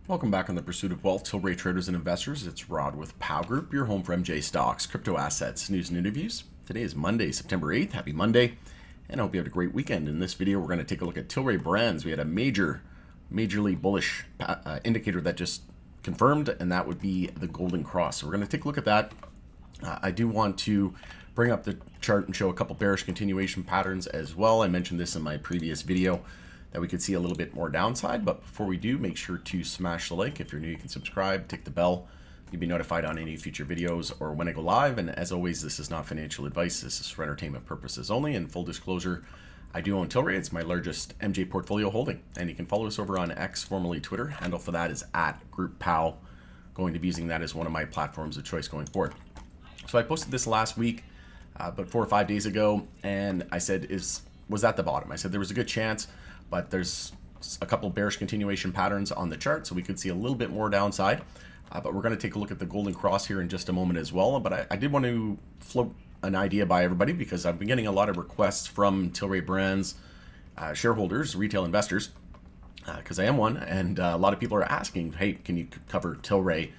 Welcome back on the Pursuit of Wealth, Tilray traders and investors. It's Rod with Pow Group, your home for MJ stocks, crypto assets, news and interviews. Today is Monday, September 8th. Happy Monday, and I hope you had a great weekend. In this video, we're going to take a look at Tilray Brands. We had a majorly bullish indicator that just confirmed, and that would be the Golden Cross. So we're going to take a look at that. I do want to bring up the chart and show a couple bearish continuation patterns as well. I mentioned this in my previous video, that we could see a little bit more downside. But before we do, make sure to smash the like. If you're new, you can subscribe, tick the bell. You'll be notified on any future videos or when I go live. And as always, this is not financial advice. This is for entertainment purposes only. And full disclosure, I do own Tilray. It's my largest MJ portfolio holding. And you can follow us over on X, formerly Twitter. Handle for that is @GroupPow. Going to be using that as one of my platforms of choice going forward. So I posted this last week, but 4 or 5 days ago, and I said, was at the bottom. I said there was a good chance, but there's a couple bearish continuation patterns on the chart, so we could see a little bit more downside. But we're going to take a look at the Golden Cross here in just a moment as well. But I did want to float an idea by everybody, because I've been getting a lot of requests from Tilray Brands shareholders, retail investors, because I am one, and a lot of people are asking, hey, can you cover Tilray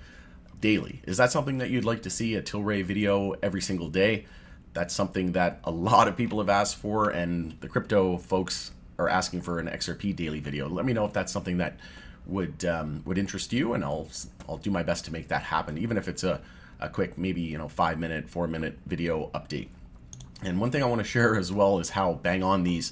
daily? Is that something that you'd like to see, a Tilray video every single day? That's something that a lot of people have asked for, and the crypto folks are asking for an XRP daily video. Let me know if that's something that would interest you, and I'll do my best to make that happen, even if it's a quick, maybe 5-minute, 4-minute video update. And one thing I want to share as well is how bang on these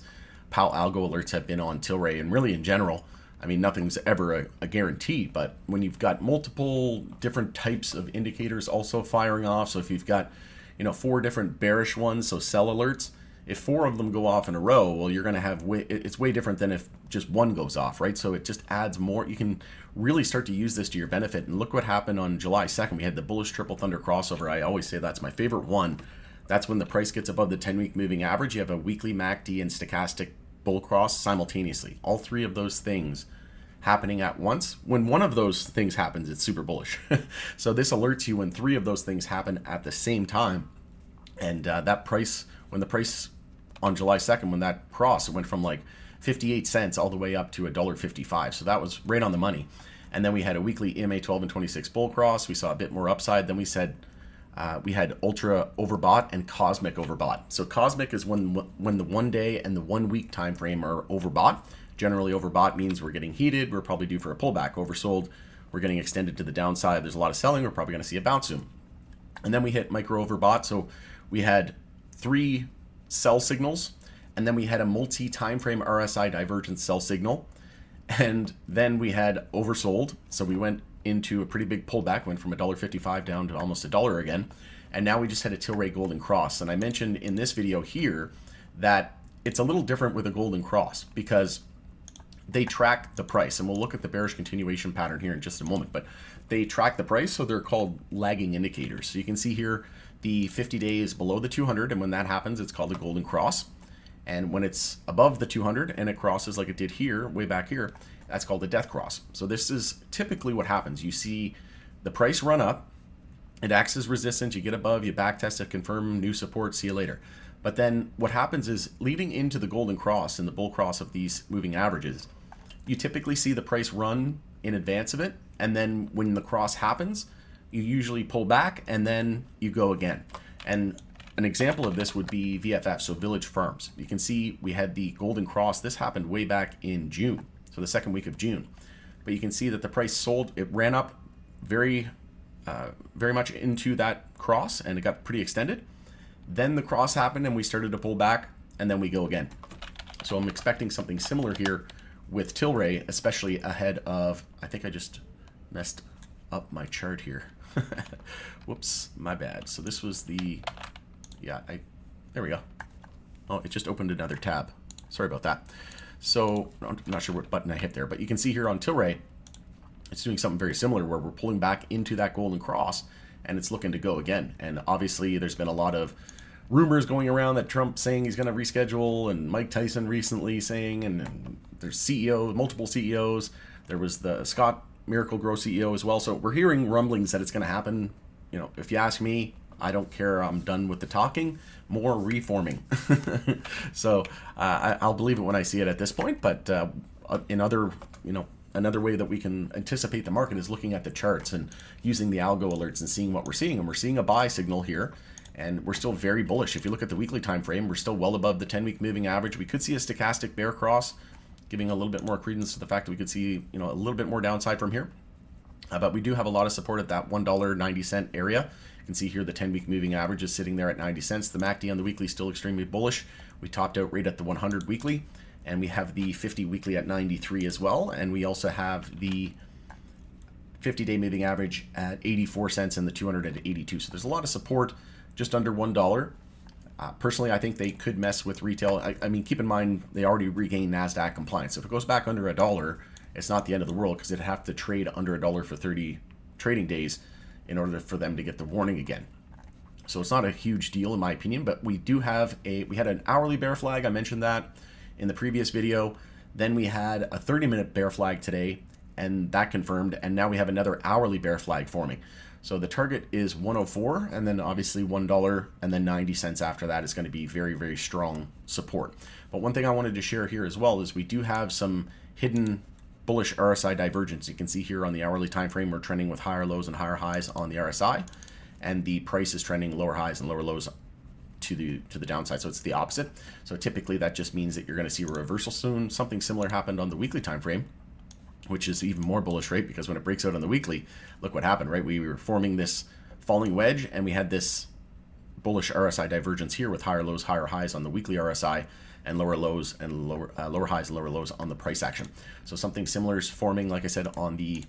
PAL algo alerts have been on Tilray, and really in general. I mean, nothing's ever a guarantee, but when you've got multiple different types of indicators also firing off, so if you've got 4 different bearish ones, so sell alerts, if 4 of them go off in a row, well, you're going to have it's way different than if just one goes off, right? So it just adds more. You can really start to use this to your benefit. And look what happened on July 2nd. We had the bullish triple thunder crossover. I always say that's my favorite one. That's when the price gets above the 10-week moving average. You have a weekly MACD and stochastic bull cross simultaneously. All 3 of those things happening at once. When one of those things happens, it's super bullish. So this alerts you when 3 of those things happen at the same time. And that price, when the price on July 2nd, when that crossed, it went from like 58 cents all the way up to $1.55. So that was right on the money. And then we had a weekly EMA 12 and 26 bull cross. We saw a bit more upside. Then we said we had ultra overbought and cosmic overbought. So cosmic is when the 1 day and the 1 week time frame are overbought. Generally, overbought means we're getting heated. We're probably due for a pullback. Oversold, we're getting extended to the downside. There's a lot of selling. We're probably going to see a bounce soon. And then we hit micro overbought. So we had 3 sell signals, and then we had a multi-time frame RSI divergence sell signal, and then we had oversold. So we went into a pretty big pullback, went from $1.55 down to almost $1 again, and now we just had a Tilray Golden Cross. And I mentioned in this video here that it's a little different with a Golden Cross because they track the price, and we'll look at the bearish continuation pattern here in just a moment, but they track the price, so they're called lagging indicators. So you can see here the 50 days below the 200, and when that happens, it's called a Golden Cross. And when it's above the 200 and it crosses like it did here, way back here, that's called a death cross. So this is typically what happens. You see the price run up, it acts as resistance, you get above, you back test it, confirm new support, see you later. But then what happens is, leading into the Golden Cross and the bull cross of these moving averages, you typically see the price run in advance of it, and then when the cross happens, you usually pull back and then you go again. And an example of this would be VFF, so Village Farms. You can see we had the Golden Cross. This happened way back in June, so the second week of June. But you can see that the price sold, it ran up very much into that cross, and it got pretty extended. Then the cross happened and we started to pull back, and then we go again. So I'm expecting something similar here with Tilray, especially ahead of, I think I just messed up my chart here. Whoops, my bad. So this was the, there we go. Oh, it just opened another tab. Sorry about that. So I'm not sure what button I hit there, but you can see here on Tilray, it's doing something very similar where we're pulling back into that Golden Cross and it's looking to go again. And obviously there's been a lot of rumors going around that Trump saying he's going to reschedule, and Mike Tyson recently saying, and there's CEOs, multiple CEOs. There was the Scott Miracle Grow CEO as well. So we're hearing rumblings that it's going to happen. If you ask me, I don't care. I'm done with the talking. More reforming. So I'll believe it when I see it at this point. But in other, another way that we can anticipate the market is looking at the charts and using the algo alerts and seeing what we're seeing. And we're seeing a buy signal here, and we're still very bullish. If you look at the weekly time frame, we're still well above the 10-week moving average. We could see a stochastic bear cross, giving a little bit more credence to the fact that we could see, a little bit more downside from here. But we do have a lot of support at that $1.90 area. You can see here the 10-week moving average is sitting there at 90 cents. The MACD on the weekly is still extremely bullish. We topped out right at the 100 weekly, and we have the 50 weekly at 93 as well. And we also have the 50-day moving average at 84 cents and the 200 at 82. So there's a lot of support just under $1. Personally, I think they could mess with retail. I mean, keep in mind, they already regained NASDAQ compliance. So if it goes back under $1, it's not the end of the world, because it'd have to trade under $1 for 30 trading days in order for them to get the warning again. So it's not a huge deal in my opinion, but we do have we had an hourly bear flag. I mentioned that in the previous video. Then we had a 30-minute bear flag today, and that confirmed. And now we have another hourly bear flag forming. So the target is 104, and then obviously $1, and then 90 cents after that is going to be very, very strong support. But one thing I wanted to share here as well is we do have some hidden bullish RSI divergence. You can see here on the hourly time frame, we're trending with higher lows and higher highs on the RSI, and the price is trending lower highs and lower lows to the downside. So it's the opposite. So typically that just means that you're going to see a reversal soon. Something similar happened on the weekly time frame, which is even more bullish, right? Because when it breaks out on the weekly, look what happened, right? We were forming this falling wedge, and we had this bullish RSI divergence here with higher lows, higher highs on the weekly RSI, and lower lows and lower highs and lower lows on the price action. So something similar is forming, like I said, on the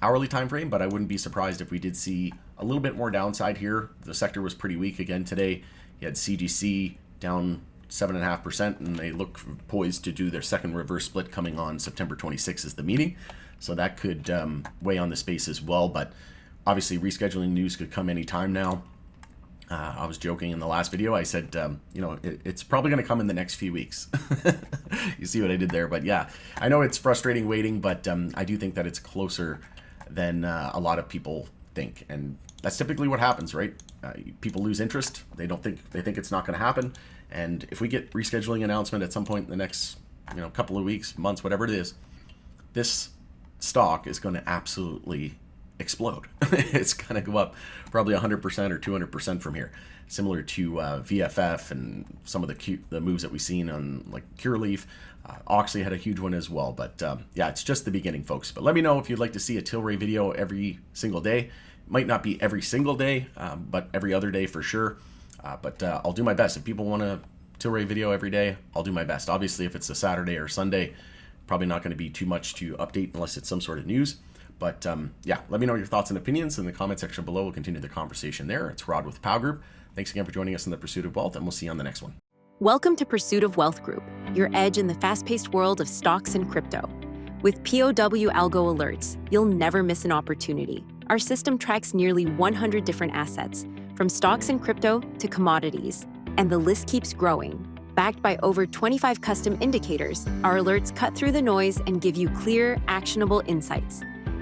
hourly time frame, but I wouldn't be surprised if we did see a little bit more downside here. The sector was pretty weak again today. You had CGC down 7.5%, and they look poised to do their second reverse split coming on September 26th is the meeting. So that could weigh on the space as well. But obviously rescheduling news could come anytime now. I was joking in the last video. I said, it's probably going to come in the next few weeks. You see what I did there? But yeah, I know it's frustrating waiting, but I do think that it's closer than a lot of people think. And that's typically what happens, right? People lose interest. They think it's not going to happen. And if we get rescheduling announcement at some point in the next, couple of weeks, months, whatever it is, this stock is going to absolutely explode. It's going to go up probably 100% or 200% from here, similar to VFF and some of the moves that we've seen on like Cureleaf. Oxley had a huge one as well. But yeah, it's just the beginning, folks. But let me know if you'd like to see a Tilray video every single day. Might not be every single day, but every other day for sure. But I'll do my best. If people want a Tilray video every day, I'll do my best. Obviously, if it's a Saturday or Sunday, probably not going to be too much to update unless it's some sort of news. But yeah, let me know your thoughts and opinions in the comment section below. We'll continue the conversation there. It's Rod with POW Group. Thanks again for joining us in the Pursuit of Wealth, and we'll see you on the next one. Welcome to Pursuit of Wealth Group, your edge in the fast-paced world of stocks and crypto. With POW Algo Alerts, you'll never miss an opportunity. Our system tracks nearly 100 different assets, from stocks and crypto to commodities, and the list keeps growing. Backed by over 25 custom indicators, our alerts cut through the noise and give you clear, actionable insights.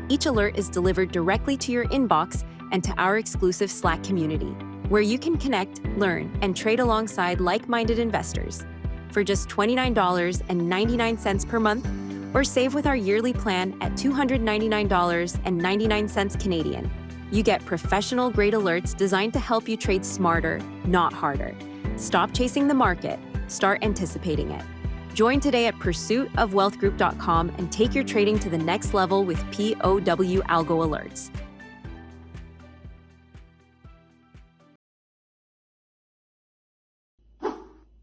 Each alert is delivered directly to your inbox and to our exclusive Slack community, where you can connect, learn, and trade alongside like-minded investors. For just $29.99 per month, or save with our yearly plan at $299.99 Canadian. You get professional-grade alerts designed to help you trade smarter, not harder. Stop chasing the market. Start anticipating it. Join today at pursuitofwealthgroup.com and take your trading to the next level with POW Algo Alerts.